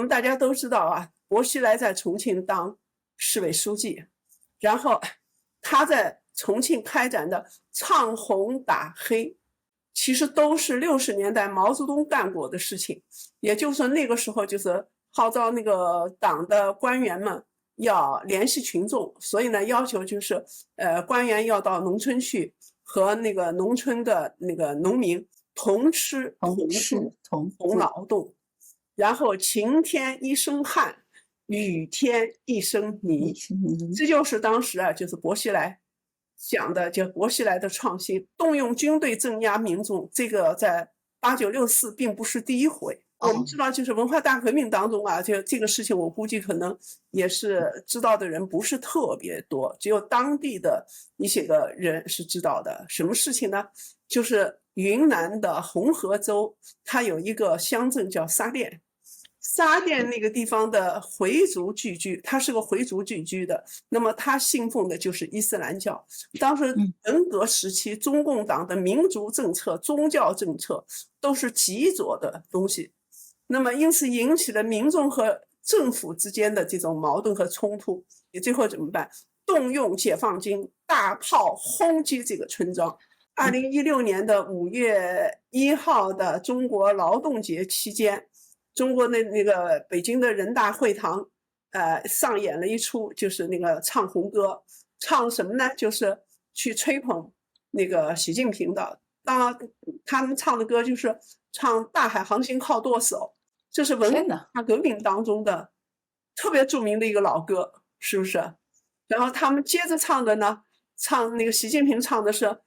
们大家都知道啊，薄熙来在重庆当市委书记，然后他在重庆开展的唱红打黑，其实都是60年代毛泽东干过的事情。也就是说那个时候就是号召那个党的官员们要联系群众，所以呢要求就是官员要到农村去和那个农村的那个农民同吃同住同劳动，然后晴天一身汗，雨天一身泥。这就是当时啊，就是薄熙来讲的，就薄熙来的创新，动用军队镇压民众，这个在8964并不是第一回。我们知道，就是文化大革命当中啊，就这个事情，我估计可能也是知道的人不是特别多，只有当地的一些个人是知道的。什么事情呢？就是云南的红河州，它有一个乡镇叫沙店。沙店那个地方的回族聚居，他是个回族聚居的，那么他信奉的就是伊斯兰教。当时文革时期，中共党的民族政策、宗教政策都是极左的东西，那么因此引起了民众和政府之间的这种矛盾和冲突。你最后怎么办？动用解放军大炮轰击这个村庄。2016年的5月1号的中国劳动节期间，中国的那个北京的人大会堂上演了一出，就是那个唱红歌。唱什么呢？就是去吹捧那个习近平的。当然他们唱的歌就是唱大海航行靠舵手，这是文化革命当中的特别著名的一个老歌，是不是？然后他们接着唱的呢，唱那个习近平唱的是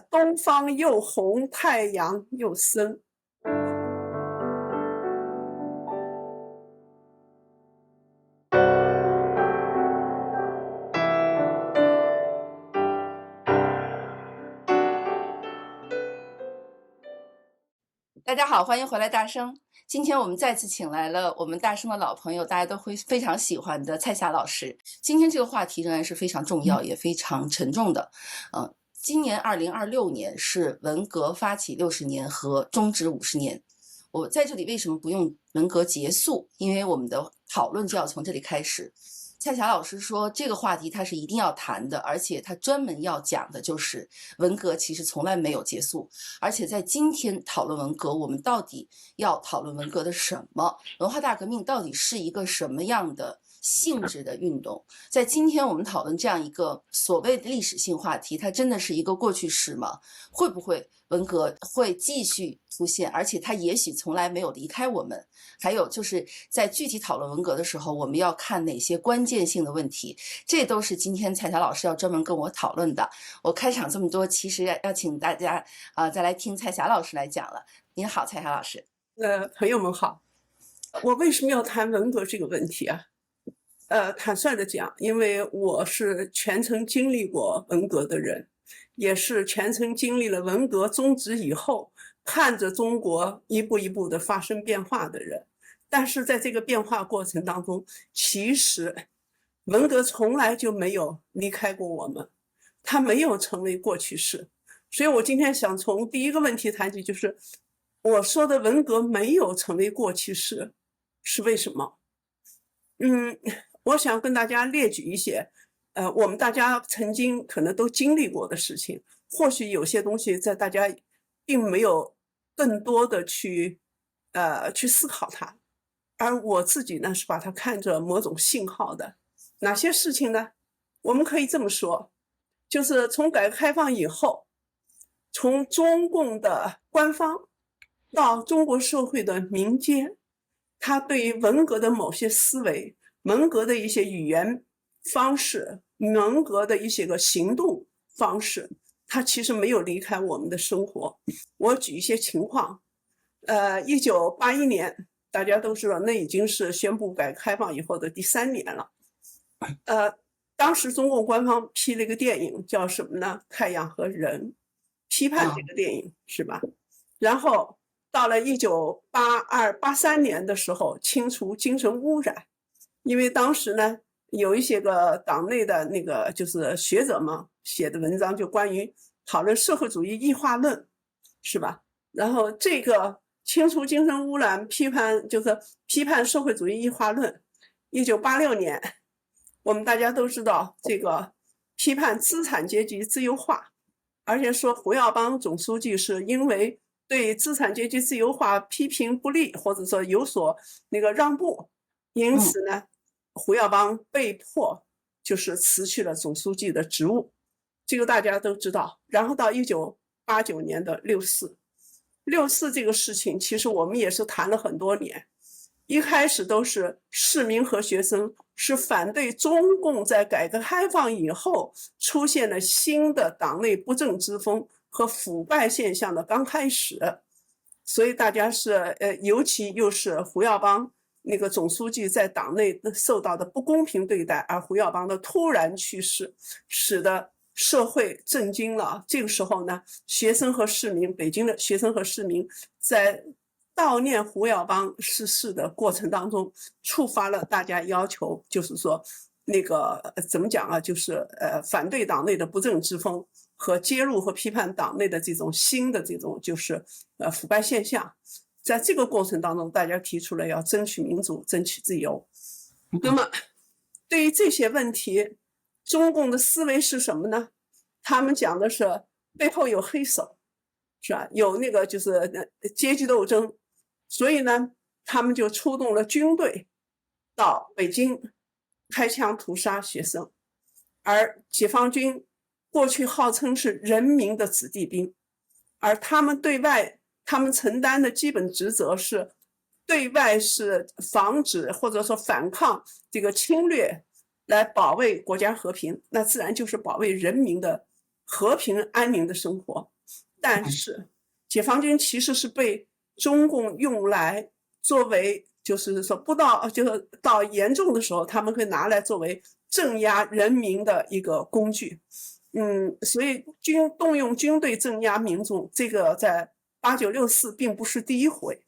东方又红，太阳又升。大家好，欢迎回来大声。今天我们再次请来了我们大声的老朋友，大家都会非常喜欢的蔡霞老师。今天这个话题仍然是非常重要，也非常沉重的。今年2026年是文革发起60年和终止50年。我在这里为什么不用文革结束？因为我们的讨论就要从这里开始。蔡霞老师说这个话题他是一定要谈的，而且他专门要讲的就是文革其实从来没有结束，而且在今天讨论文革，我们到底要讨论文革的什么？文化大革命到底是一个什么样的性质的运动？在今天我们讨论这样一个所谓的历史性话题，它真的是一个过去式吗？会不会文革会继续出现，而且它也许从来没有离开我们？还有就是在具体讨论文革的时候，我们要看哪些关键性的问题，这都是今天蔡霞老师要专门跟我讨论的。我开场这么多，其实要请大家再来听蔡霞老师来讲了。您好，蔡霞老师。朋友们好。我为什么要谈文革这个问题啊？坦率的讲，因为我是全程经历过文革的人，也是全程经历了文革终止以后，看着中国一步一步的发生变化的人。但是在这个变化过程当中，其实文革从来就没有离开过我们，它没有成为过去式。所以我今天想从第一个问题谈起，就是我说的文革没有成为过去式是为什么？我想跟大家列举一些我们大家曾经可能都经历过的事情，或许有些东西在大家并没有更多的去思考它，而我自己呢是把它看作某种信号的。哪些事情呢？我们可以这么说，就是从改革开放以后，从中共的官方到中国社会的民间，他对于文革的某些思维，文革的一些语言方式，文革的一些个行动方式，它其实没有离开我们的生活。我举一些情况，1981年大家都知道，那已经是宣布改革开放以后的第3年了。当时中共官方批了一个电影叫什么呢？太阳和人，批判这个电影是吧？然后到了1982、83年的时候，清除精神污染，因为当时呢有一些个党内的那个就是学者嘛写的文章，就关于讨论社会主义异化论，是吧？然后这个清除精神污染，批判社会主义异化论。1986年，我们大家都知道这个批判资产阶级自由化，而且说胡耀邦总书记是因为对资产阶级自由化批评不力，或者说有所让步，因此呢，胡耀邦被迫就是辞去了总书记的职务，这个大家都知道。然后到1989年的6·4这个事情，其实我们也是谈了很多年。一开始都是市民和学生是反对中共在改革开放以后出现了新的党内不正之风和腐败现象的刚开始，所以大家是尤其又是胡耀邦总书记在党内受到的不公平对待，而胡耀邦的突然去世，使得社会震惊了。这个时候呢，北京的学生和市民在悼念胡耀邦逝世的过程当中，触发了大家要求，就是说怎么讲啊，就是反对党内的不正之风和揭露和批判党内的这种新的就是腐败现象。在这个过程当中，大家提出了要争取民主、争取自由。那么对于这些问题，中共的思维是什么呢？他们讲的是背后有黑手，是吧？有就是阶级斗争，所以呢，他们就出动了军队到北京开枪屠杀学生，而解放军过去号称是人民的子弟兵，而他们对外他们承担的基本职责是对外是防止或者说反抗这个侵略，来保卫国家和平，那自然就是保卫人民的和平安宁的生活。但是解放军其实是被中共用来作为，就是说就是到严重的时候，他们会拿来作为镇压人民的一个工具。所以动用军队镇压民众，这个在8964并不是第一回。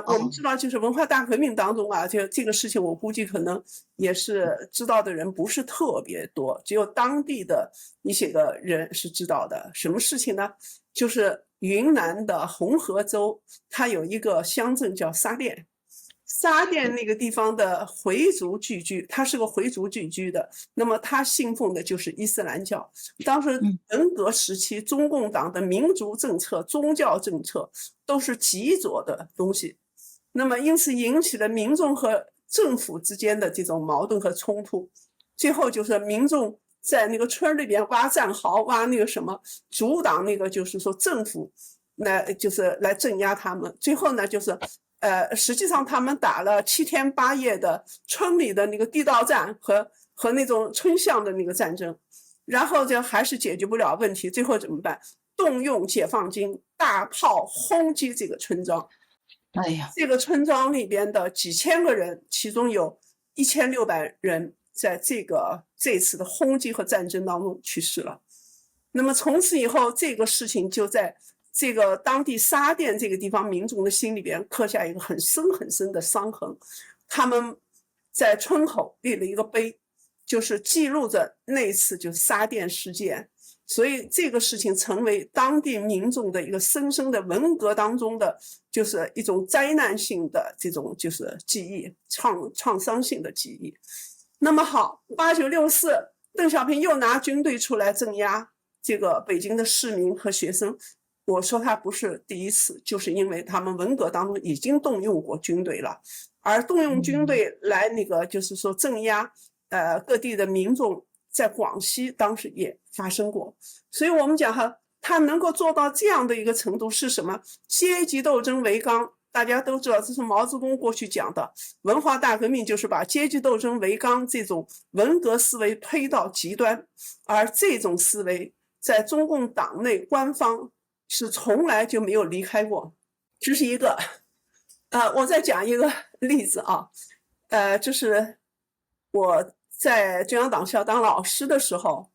我们知道，就是文化大革命当中啊，就这个事情，我估计可能也是知道的人不是特别多，只有当地的一些个人是知道的。什么事情呢？就是云南的红河州，它有一个乡镇叫沙甸。沙甸那个地方的回族聚居，它是个回族聚居的，那么他信奉的就是伊斯兰教。当时文革时期，中共党的民族政策、宗教政策都是极左的东西，那么因此引起了民众和政府之间的这种矛盾和冲突。最后就是民众在那个村里边挖战壕，挖阻挡就是说政府就是来镇压他们。最后呢，就是实际上他们打了7天8夜的村里的地道战和那种村巷的战争，然后就还是解决不了问题。最后怎么办？动用解放军大炮轰击这个村庄。哎呀，这个村庄里边的几千个人，其中有1600人在这次的轰击和战争当中去世了。那么从此以后，这个事情就在这个当地沙甸这个地方民众的心里边刻下一个很深很深的伤痕。他们在村口立了一个碑，就是记录着那次就是沙甸事件。所以这个事情成为当地民众的一个深深的文革当中的就是一种灾难性的这种就是记忆，创伤性的记忆。那么好，8964邓小平又拿军队出来镇压这个北京的市民和学生。我说他不是第一次，就是因为他们文革当中已经动用过军队了，而动用军队来就是说镇压各地的民众，在广西当时也发生过。所以我们讲他能够做到这样的一个程度是什么？阶级斗争为纲，大家都知道这是毛泽东过去讲的，文化大革命就是把阶级斗争为纲这种文革思维推到极端，而这种思维在中共党内官方是从来就没有离开过。这是一个我再讲一个例子啊，就是我在中央党校当老师的时候，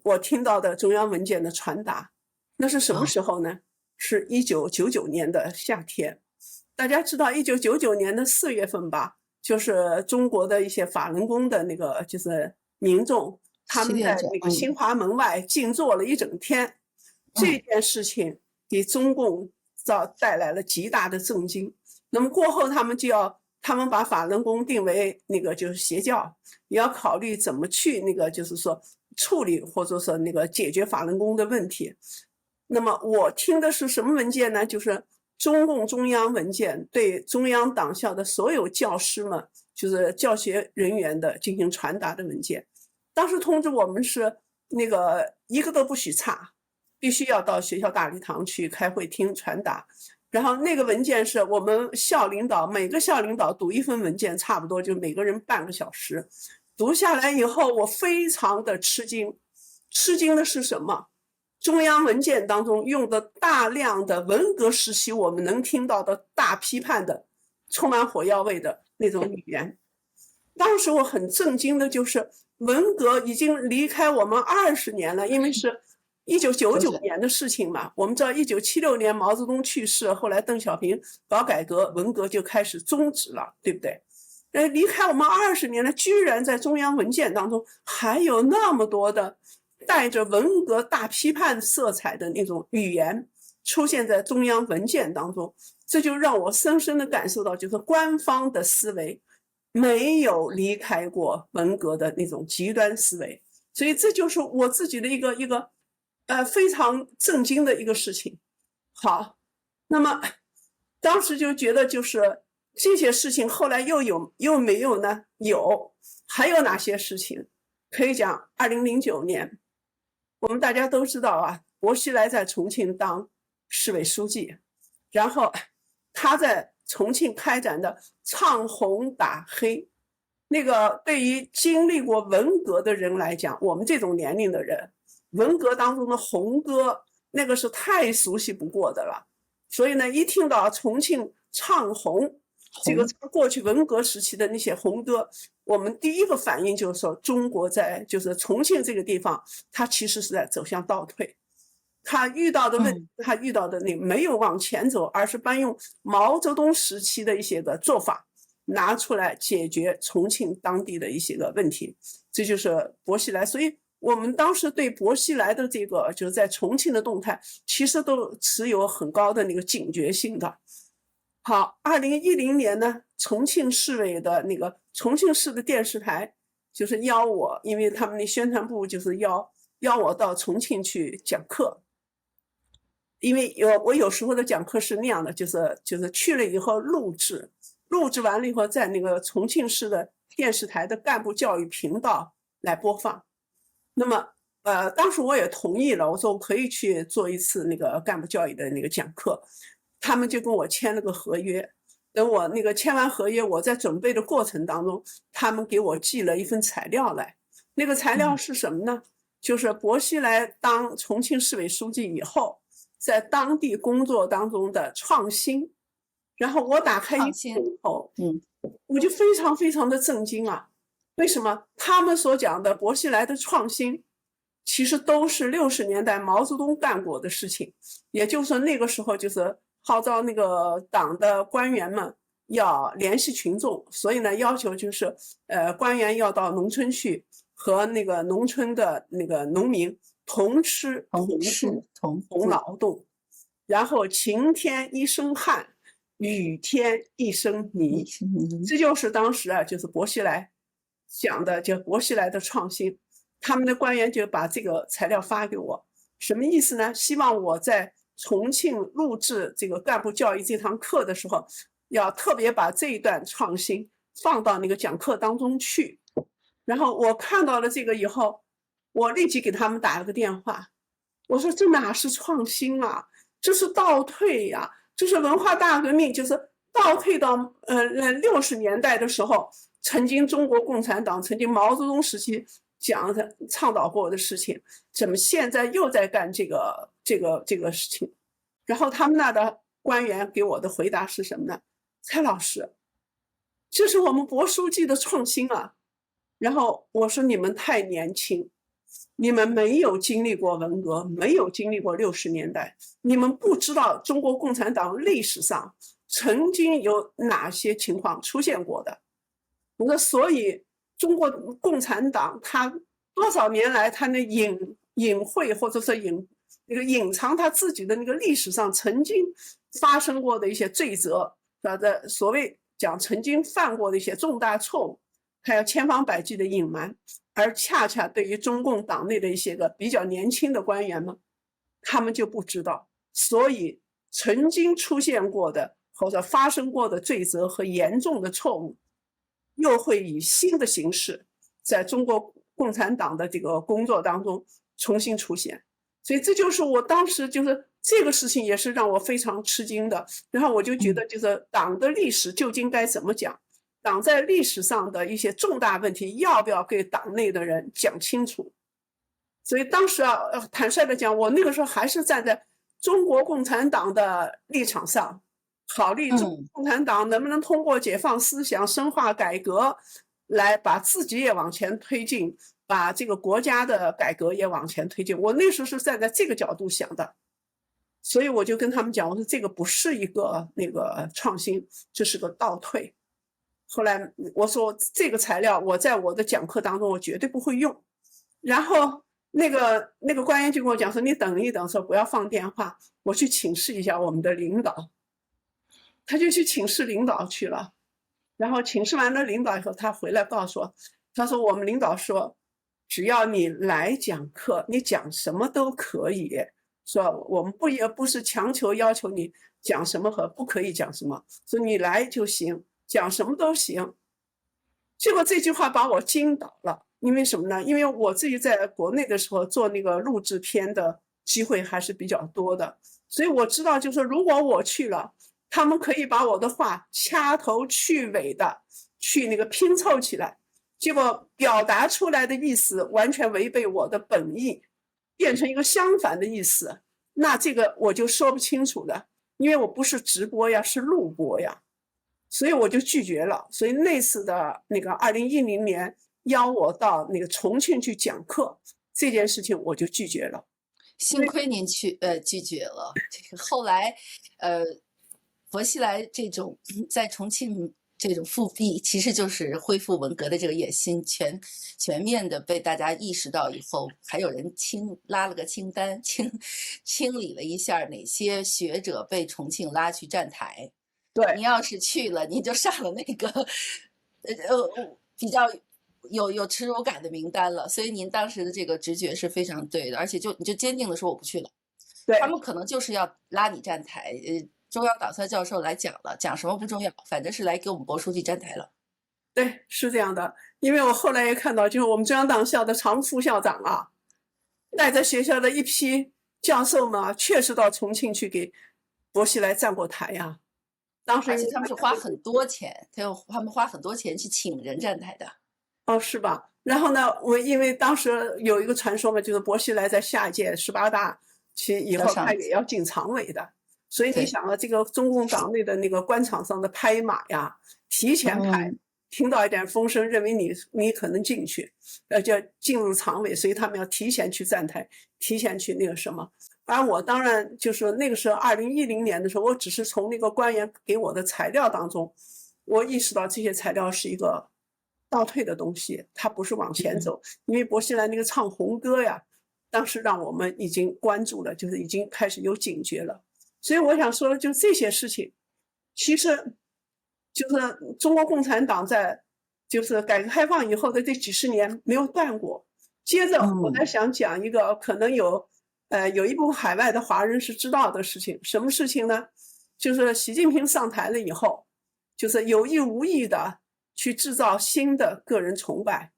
我听到的中央文件的传达，那是什么时候呢？是1999年的夏天。大家知道1999年的4月份吧，就是中国的一些法轮功的就是民众，他们在新华门外静坐了一整天。这件事情给中共带来了极大的震惊。那么过后他们把法轮功定为那个就是邪教，也要考虑怎么去那个就是说处理或者说那个解决法轮功的问题。那么我听的是什么文件呢？就是中共中央文件对中央党校的所有教师们，就是教学人员的进行传达的文件。当时通知我们是那个一个都不许差，必须要到学校大礼堂去开会厅传达。然后那个文件是我们校领导，每个校领导读一份文件，差不多就每个人半个小时。读下来以后，我非常的吃惊。吃惊的是什么？中央文件当中用的大量的文革时期我们能听到的大批判的、充满火药味的那种语言。当时我很震惊的就是文革已经离开我们20年了，因为是1999年的事情嘛。我们知道1976年毛泽东去世，后来邓小平搞改革，文革就开始终止了，对不对？离开我们20年了，居然在中央文件当中还有那么多的带着文革大批判色彩的那种语言出现在中央文件当中，这就让我深深的感受到，就是官方的思维没有离开过文革的那种极端思维。所以这就是我自己的一个非常震惊的一个事情。好，那么当时就觉得就是这些事情后来又没有呢？有，还有哪些事情？可以讲2009年，我们大家都知道啊，薄熙来在重庆当市委书记，然后他在重庆开展的唱红打黑，那个对于经历过文革的人来讲，我们这种年龄的人，文革当中的红歌那个是太熟悉不过的了。所以呢，一听到重庆唱红，这个过去文革时期的那些红歌，我们第一个反应就是说，中国在就是重庆这个地方，它其实是在走向倒退。他遇到的问题，他遇到的那没有往前走，而是搬用毛泽东时期的一些个做法拿出来解决重庆当地的一些个问题。这就是薄熙来。所以我们当时对薄熙来的这个就是在重庆的动态，其实都持有很高的那个警觉性的。好，2010年呢，重庆市委的那个重庆市的电视台就是邀我，因为他们的宣传部就是邀我到重庆去讲课。因为我有时候的讲课是那样的，就是去了以后录制完了以后，在那个重庆市的电视台的干部教育频道来播放。那么当时我也同意了，我说我可以去做一次那个干部教育的那个讲课。他们就跟我签了个合约，等我那个签完合约，我在准备的过程当中，他们给我寄了一份材料来。那个材料是什么呢？就是薄熙来当重庆市委书记以后，在当地工作当中的创新。然后我打开以后，我就非常非常的震惊啊！为什么？他们所讲的薄熙来的创新，其实都是60年代毛泽东干过的事情。也就是说，那个时候就是号召那个党的官员们要联系群众，所以呢，要求就是官员要到农村去和那个农村的那个农民同吃同劳动，然后晴天一身汗，雨天一身泥。这就是当时啊，就是薄熙来讲的，就薄熙来的创新。他们的官员就把这个材料发给我，什么意思呢？希望我在重庆录制这个干部教育这堂课的时候，要特别把这一段创新放到那个讲课当中去。然后我看到了这个以后，我立即给他们打了个电话，我说这哪是创新啊，这是倒退呀，这是文化大革命，就是倒退到60年代的时候，曾经中国共产党曾经毛泽东时期倡导过的事情，怎么现在又在干这个事情？然后他们那的官员给我的回答是什么呢？蔡老师，这是我们薄书记的创新啊。然后我说你们太年轻，你们没有经历过文革，没有经历过60年代，你们不知道中国共产党历史上曾经有哪些情况出现过的。我说所以中国共产党他多少年来他那隐晦或者是隐藏他自己的那个历史上曾经发生过的一些罪责，所谓讲曾经犯过的一些重大错误，他要千方百计的隐瞒，而恰恰对于中共党内的一些个比较年轻的官员们，他们就不知道，所以曾经出现过的或者发生过的罪责和严重的错误，又会以新的形式在中国共产党的这个工作当中重新出现。所以这就是我当时就是这个事情也是让我非常吃惊的。然后我就觉得就是党的历史究竟该怎么讲，党在历史上的一些重大问题要不要给党内的人讲清楚。所以当时坦率的讲，我那个时候还是站在中国共产党的立场上，考虑中国共产党能不能通过解放思想、深化改革，来把自己也往前推进，把这个国家的改革也往前推进。我那时候是站在这个角度想的，所以我就跟他们讲，我说这个不是一个那个创新，这是个倒退。后来我说这个材料我在我的讲课当中我绝对不会用。然后那个官员就跟我讲说，你等一等，说不要放电话，我去请示一下我们的领导。他就去请示领导去了，然后请示完了领导以后，他回来告诉我，他说我们领导说，只要你来讲课，你讲什么都可以，说我们也不是强求要求你讲什么和不可以讲什么，说你来就行，讲什么都行。结果这句话把我惊倒了，因为什么呢？因为我自己在国内的时候做那个录制片的机会还是比较多的，所以我知道就是如果我去了，他们可以把我的话掐头去尾的去那个拼凑起来，结果表达出来的意思完全违背我的本意，变成一个相反的意思，那这个我就说不清楚了，因为我不是直播呀，是录播呀，所以我就拒绝了。所以那次的那个2010年邀我到那个重庆去讲课这件事情，我就拒绝了。幸亏您拒绝了。这个后来薄熙来这种在重庆这种复辟，其实就是恢复文革的这个野心全面的被大家意识到以后，还有人拉了个清单，清理了一下哪些学者被重庆拉去站台。对，你要是去了，你就上了那个比较有耻辱感的名单了。所以您当时的这个直觉是非常对的，而且你就坚定的说我不去了。对，他们可能就是要拉你站台。中央党校教授来讲了，讲什么不重要，反正是来给我们薄书记站台了。对，是这样的。因为我后来也看到，就是我们中央党校的常副校长啊，带着学校的一批教授们确实到重庆去给薄熙来站过台呀。当时而且他们是花很多钱，他们花很多钱去请人站台的。哦，是吧？然后呢，我因为当时有一个传说嘛，就是薄熙来在下一届18大以后他也要进常委的。所以你想啊，这个中共党内的那个官场上的拍马呀，提前拍，听到一点风声，认为你可能进去，就进入常委，所以他们要提前去站台，提前去那个什么。而我当然就是那个时候2010年的时候，我只是从那个官员给我的材料当中，我意识到这些材料是一个倒退的东西，它不是往前走。因为薄熙来那个唱红歌呀，当时让我们已经关注了，就是已经开始有警觉了。所以我想说的就这些事情，其实就是中国共产党在就是改革开放以后的这几十年没有断过。接着我在想讲一个可能有一部分海外的华人是知道的事情。什么事情呢？就是习近平上台了以后，就是有意无意的去制造新的个人崇拜。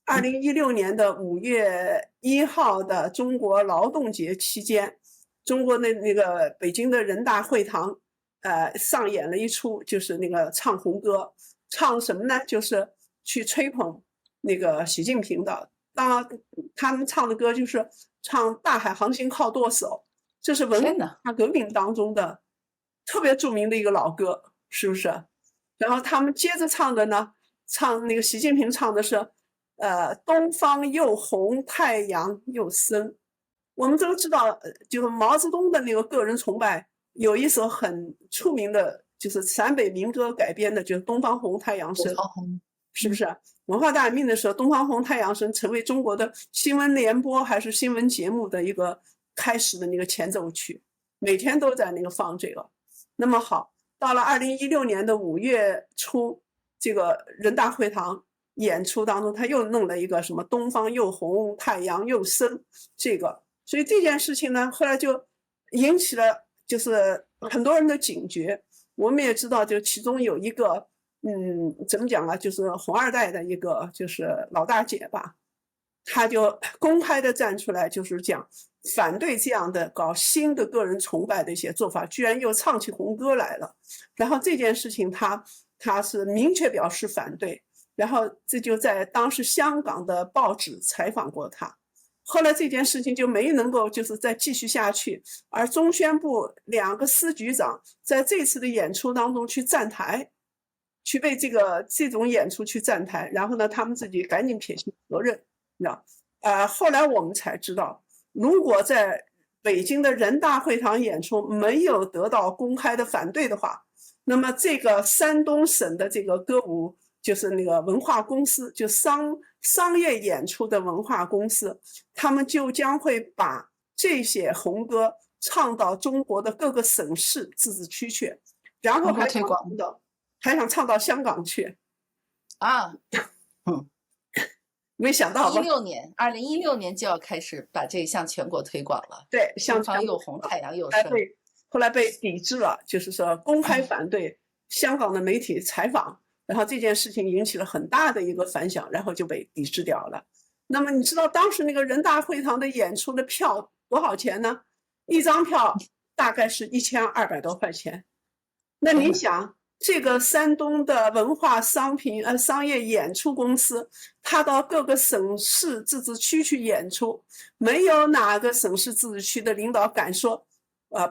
2016年的5月1号的中国劳动节期间，中国的那个北京的人大会堂上演了一出，就是那个唱红歌。唱什么呢？就是去吹捧那个习近平的。当然他们唱的歌就是唱《大海航行靠舵手》，这是文化革命当中的特别著名的一个老歌，是不是？然后他们接着唱的呢，唱那个习近平唱的是东方又红，太阳又升。我们都知道，就是毛泽东的那个个人崇拜，有一首很出名的，就是陕北民歌改编的，就是《东方红，太阳升》，是不是？文化大革命的时候，《东方红，太阳升》成为中国的新闻联播还是新闻节目的一个开始的那个前奏曲，每天都在那个放这个。那么好，到了2016年的5月初，这个人大会堂演出当中，他又弄了一个什么东方又红，太阳又升，这个，所以这件事情呢，后来就引起了就是很多人的警觉。我们也知道，就其中有一个，怎么讲啊，就是红二代的一个就是老大姐吧，她就公开的站出来，就是讲反对这样的搞新的个人崇拜的一些做法，居然又唱起红歌来了。然后这件事情他是明确表示反对，然后这就在当时香港的报纸采访过他。后来这件事情就没能够就是再继续下去，而中宣部2个司局长在这次的演出当中去站台，去为这种演出去站台，然后呢，他们自己赶紧撇清责任，你知道？后来我们才知道，如果在北京的人大会堂演出没有得到公开的反对的话，那么这个山东省的这个歌舞就是那个文化公司，就商业演出的文化公司，他们就将会把这些红歌唱到中国的各个省市自治区去，然后还想唱到香港去啊。没想到吧2016年就要开始把这向全国推广了。对，东方又红，太阳又升。后来被抵制了，就是说公开反对香港的媒体采访，然后这件事情引起了很大的一个反响，然后就被抵制掉了。那么你知道当时那个人大会堂的演出的票多少钱呢？一张票大概是1200多块钱。那你想，这个山东的文化商业演出公司，他到各个省市自治区去演出，没有哪个省市自治区的领导敢说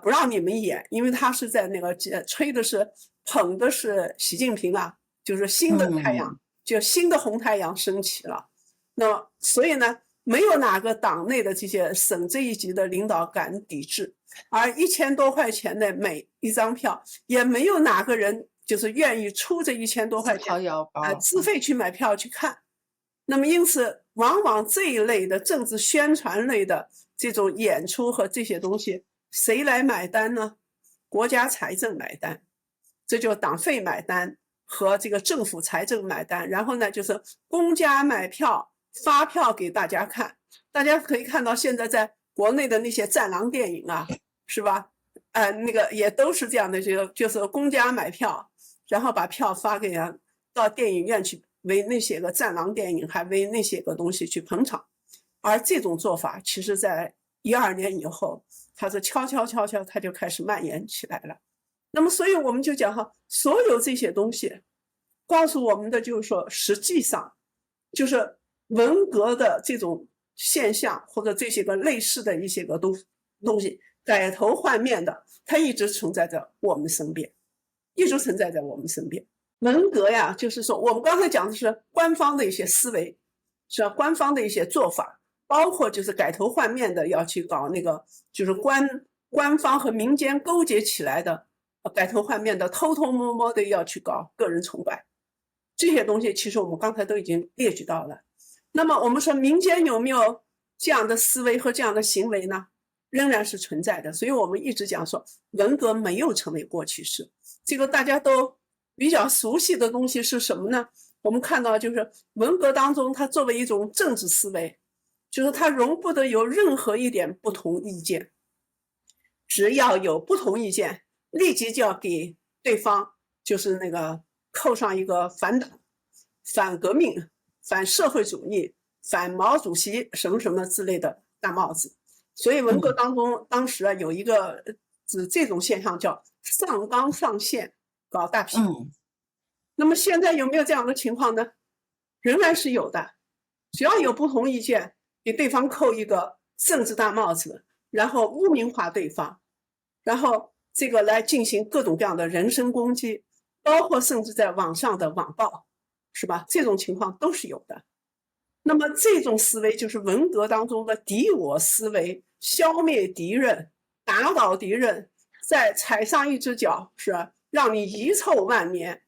不让你们演，因为他是在那个吹的是捧的是习近平啊，就是新的太阳，就新的红太阳升起了。那么所以呢，没有哪个党内的这些省这一级的领导敢抵制，而1000多块钱的每一张票，也没有哪个人就是愿意出这1000多块钱自费去买票去看。那么因此，往往这一类的政治宣传类的这种演出和这些东西，谁来买单呢？国家财政买单，这就党费买单和这个政府财政买单。然后呢，就是公家买票发票给大家看。大家可以看到现在在国内的那些战狼电影啊，是吧？那个也都是这样的，就是公家买票，然后把票发给人到电影院去，为那些个战狼电影还为那些个东西去捧场。而这种做法其实在12年以后，它是悄悄它就开始蔓延起来了。那么所以我们就讲哈，所有这些东西告诉我们的就是说，实际上就是文革的这种现象，或者这些个类似的一些个东西改头换面的，它一直存在着我们身边，一直存在在我们身边。文革呀，就是说我们刚才讲的是官方的一些思维，是吧？官方的一些做法，包括就是改头换面的要去搞那个，就是官方和民间勾结起来的改头换面的，偷偷摸摸的要去搞个人崇拜。这些东西其实我们刚才都已经列举到了。那么我们说民间有没有这样的思维和这样的行为呢？仍然是存在的。所以我们一直讲说文革没有成为过去式。这个大家都比较熟悉的东西是什么呢？我们看到就是文革当中它作为一种政治思维，就是它容不得有任何一点不同意见，只要有不同意见立即就要给对方就是那个扣上一个反党、反革命、反社会主义、反毛主席什么什么之类的大帽子。所以文革当中当时有一个这种现象叫上纲上线搞大批。那么现在有没有这样的情况呢？仍然是有的。只要有不同意见，给对方扣一个政治大帽子，然后污名化对方，然后这个来进行各种各样的人身攻击，包括甚至在网上的网暴，是吧？这种情况都是有的。那么这种思维就是文革当中的敌我思维，消灭敌人，打倒敌人，再踩上一只脚，是吧？让你遗臭万年。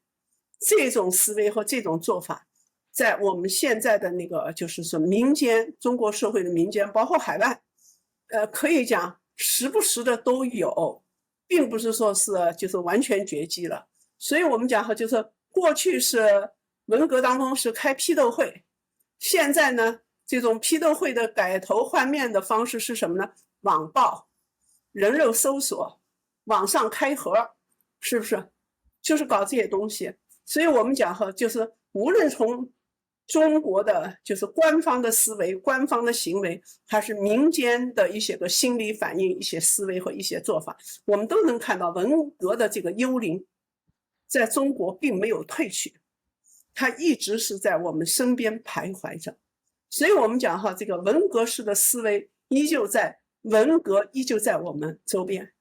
这种思维和这种做法，在我们现在的那个就是说民间，中国社会的民间，包括海外，可以讲时不时的都有。并不是说是就是完全绝迹了。所以我们讲哈，就是过去是文革当中是开批斗会，现在呢，这种批斗会的改头换面的方式是什么呢？网暴、人肉搜索、网上开盒，是不是？就是搞这些东西。所以我们讲哈，就是无论从中国的就是官方的思维、官方的行为，还是民间的一些个心理反应、一些思维和一些做法，我们都能看到文革的这个幽灵在中国并没有退去，它一直是在我们身边徘徊着。所以我们讲哈，这个文革式的思维依旧在，文革依旧在我们周边。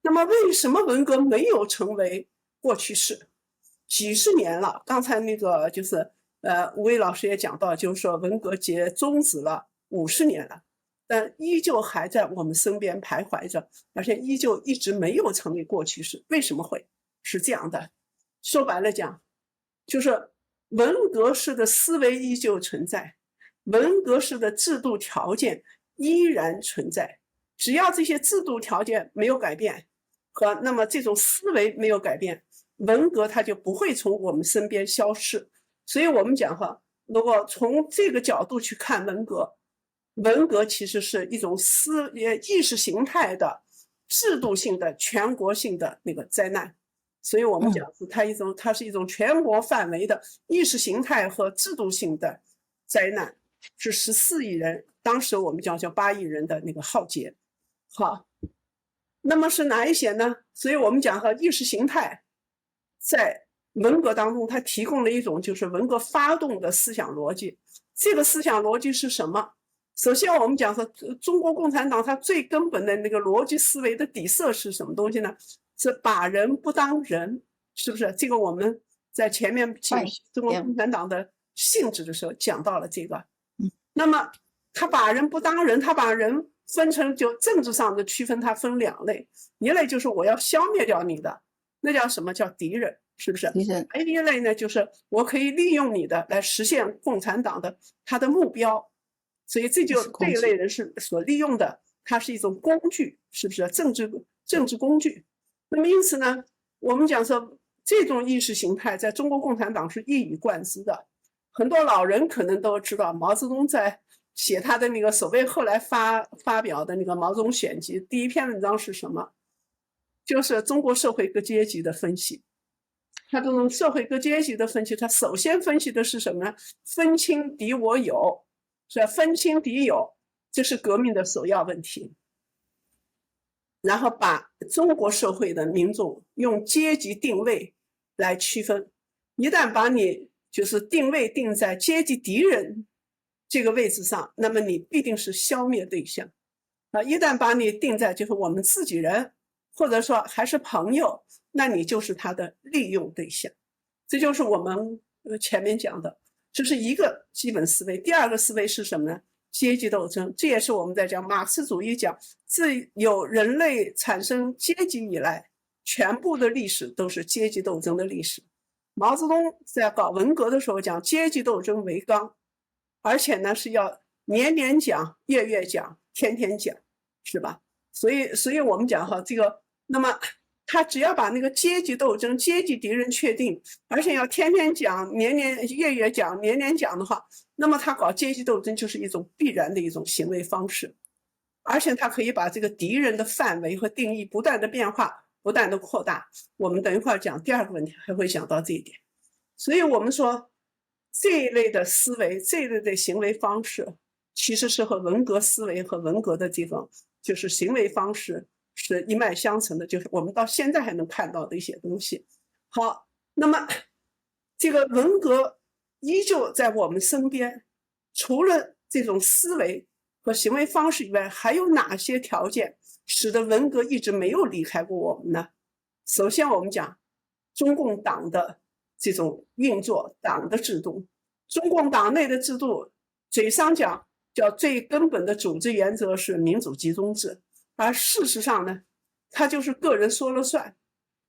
那么为什么文革没有成为过去式？几十年了，刚才那个就是吴伟老师也讲到，就是说文革节终止了50年了，但依旧还在我们身边徘徊着，而且依旧一直没有成为过去式。为什么会是这样的？说白了讲，就是文革式的思维依旧存在，文革式的制度条件依然存在。只要这些制度条件没有改变，和那么这种思维没有改变，文革它就不会从我们身边消失。所以我们讲哈，如果从这个角度去看文革，文革其实是一种意识形态的制度性的全国性的那个灾难。所以我们讲它是一种全国范围的意识形态和制度性的灾难，是14亿人，当时我们叫8亿人的那个浩劫。好，那么是哪一些呢？所以我们讲和意识形态在文革当中，它提供了一种就是文革发动的思想逻辑。这个思想逻辑是什么？首先我们讲说中国共产党它最根本的那个逻辑思维的底色是什么东西呢？是把人不当人，是不是？这个我们在前面讲中国共产党的性质的时候讲到了这个。那么他把人不当人，他把人分成就政治上的区分，它分2类，一类就是我要消灭掉你的，那叫什么？叫敌人，是不是？敌人。一类呢，就是我可以利用你的来实现共产党的他的目标，所以这一类人是所利用的，它是一种工具，是不是？政治工具。那么因此呢，我们讲说这种意识形态在中国共产党是一以贯之的。很多老人可能都知道，毛泽东在写他的那个所谓后来发表的那个毛泽东选集，第一篇文章是什么？就是中国社会各阶级的分析。他这种社会各阶级的分析，他首先分析的是什么呢？分清敌我友，是吧？分清敌友，这是革命的首要问题。然后把中国社会的民众用阶级定位来区分，一旦把你就是定位定在阶级敌人这个位置上，那么你必定是消灭对象啊！一旦把你定在就是我们自己人，或者说还是朋友，那你就是他的利用对象。这就是我们前面讲的，这是一个基本思维。第二个思维是什么呢？阶级斗争。这也是我们在讲马克思主义讲，自有人类产生阶级以来，全部的历史都是阶级斗争的历史。毛泽东在搞文革的时候讲阶级斗争为纲，而且呢是要年年讲、月月讲、天天讲，是吧？所以我们讲哈，这个那么他只要把那个阶级斗争、阶级敌人确定，而且要天天讲、年年月月讲、年年讲的话，那么他搞阶级斗争就是一种必然的一种行为方式，而且他可以把这个敌人的范围和定义不断的变化、不断的扩大。我们等一会儿讲第二个问题还会讲到这一点。所以我们说这一类的思维、这一类的行为方式，其实是和文革思维和文革的这种就是行为方式是一脉相承的，就是我们到现在还能看到的一些东西。好，那么这个文革依旧在我们身边，除了这种思维和行为方式以外，还有哪些条件使得文革一直没有离开过我们呢？首先我们讲中共党的这种运作，党的制度，中共党内的制度，嘴上讲叫最根本的组织原则是民主集中制，而事实上呢，它就是个人说了算，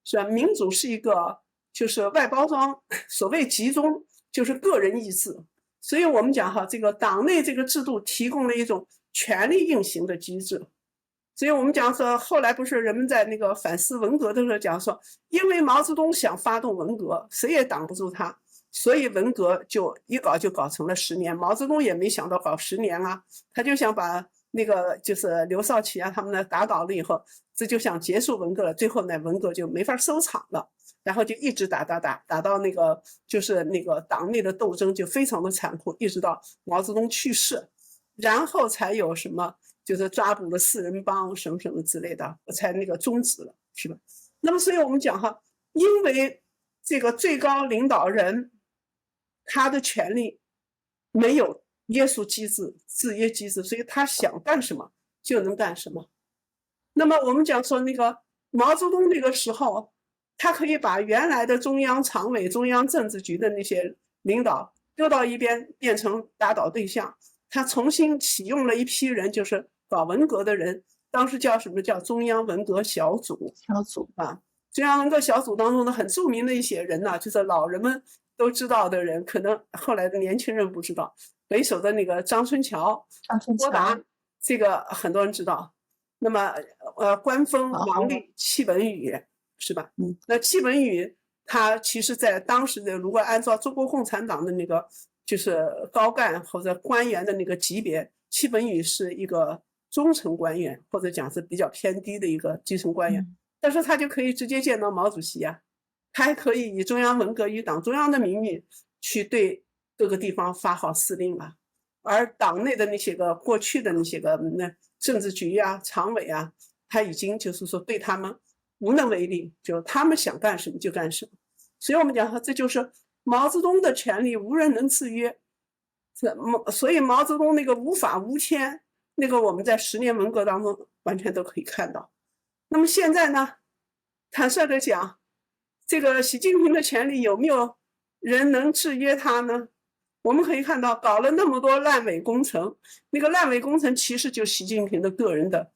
是吧？民主是一个就是外包装，所谓集中就是个人意志。所以我们讲哈，这个党内这个制度提供了一种权力运行的机制，所以我们讲说，后来不是人们在那个反思文革的时候讲说，因为毛泽东想发动文革，谁也挡不住他，所以文革就一搞就搞成了10年。毛泽东也没想到搞10年啊，他就想把那个就是刘少奇啊他们呢打倒了以后，这就想结束文革了。最后呢，文革就没法收场了，然后就一直打到那个就是那个党内的斗争就非常的残酷，一直到毛泽东去世，然后才有什么就是抓捕了4人帮什么什么之类的，才那个终止了，是吧？那么所以我们讲哈，因为这个最高领导人他的权力没有约束机制、制约机制，所以他想干什么就能干什么。那么我们讲说那个毛泽东那个时候，他可以把原来的中央常委、中央政治局的那些领导丢到一边，变成打倒对象。他重新启用了一批人，就是搞文革的人，当时叫什么？叫中央文革小组。中央文革小组当中的很著名的一些人呢，就是老人们都知道的人，可能后来的年轻人不知道。北首的那个张春桥、郭达，这个很多人知道。那么关锋、王力、戚本禹，是吧？那戚本禹他其实在当时的，如果按照中国共产党的那个就是高干或者官员的那个级别，戚本禹是一个中层官员，或者讲是比较偏低的一个基层官员，但是他就可以直接见到毛主席啊，他还可以以中央文革以党中央的名义去对各个地方发号施令啊。而党内的那些个过去的那些个政治局啊、常委啊，他已经就是说对他们无能为力，就他们想干什么就干什么。所以我们讲这就是毛泽东的权力无人能制约，所以毛泽东那个无法无天，那个我们在10年文革当中完全都可以看到。那么现在呢，坦率的讲，这个习近平的权力有没有人能制约他呢？我们可以看到，搞了那么多烂尾工程，那个烂尾工程其实就习近平的个人的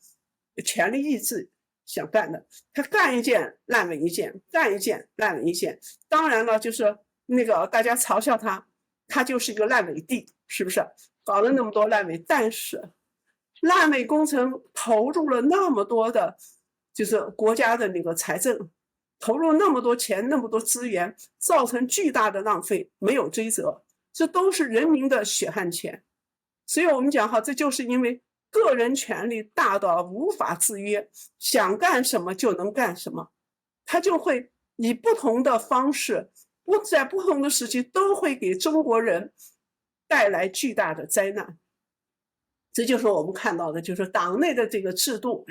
权力意志想干的，他干一件烂尾一件，干一件烂尾一件。当然了，就是那个大家嘲笑他，他就是一个烂尾帝，是不是？搞了那么多烂尾，但是烂尾工程投入了那么多的，就是国家的那个财政，投入那么多钱，那么多资源，造成巨大的浪费，没有追责。这都是人民的血汗钱，所以我们讲哈，这就是因为个人权力大到无法制约，想干什么就能干什么，他就会以不同的方式，在不同的时期都会给中国人带来巨大的灾难。这就是我们看到的，就是党内的这个制度，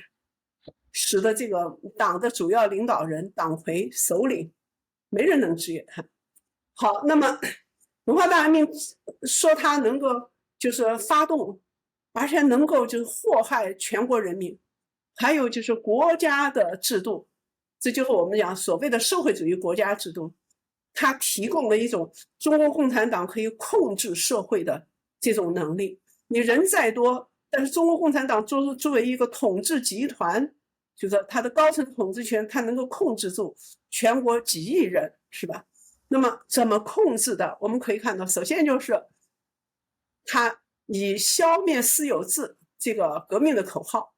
使得这个党的主要领导人、党魁、首领没人能制约他。好，那么文化大革命说它能够就是发动，而且能够就是祸害全国人民，还有就是国家的制度，这就是我们讲所谓的社会主义国家制度，它提供了一种中国共产党可以控制社会的这种能力。你人再多，但是中国共产党作为一个统治集团，就是它的高层统治权，它能够控制住全国几亿人，是吧？那么怎么控制的？我们可以看到，首先就是他以消灭私有制这个革命的口号，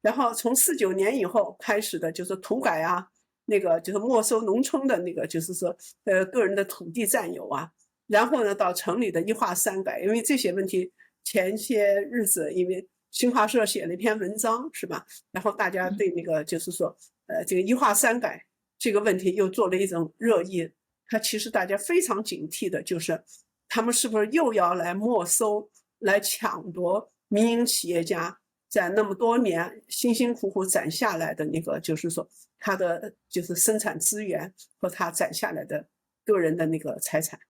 然后从49年以后开始的就是土改啊，那个就是没收农村的那个就是说个人的土地占有啊，然后呢到城里的一化三改，因为这些问题前些日子因为新华社写了一篇文章，是吧？然后大家对那个就是说这个一化三改这个问题又做了一种热议。他其实大家非常警惕的就是他们是不是又要来没收来抢夺民营企业家在那么多年辛辛苦苦攒下来的那个就是说他的就是生产资源和他攒下来的个人的那个财产。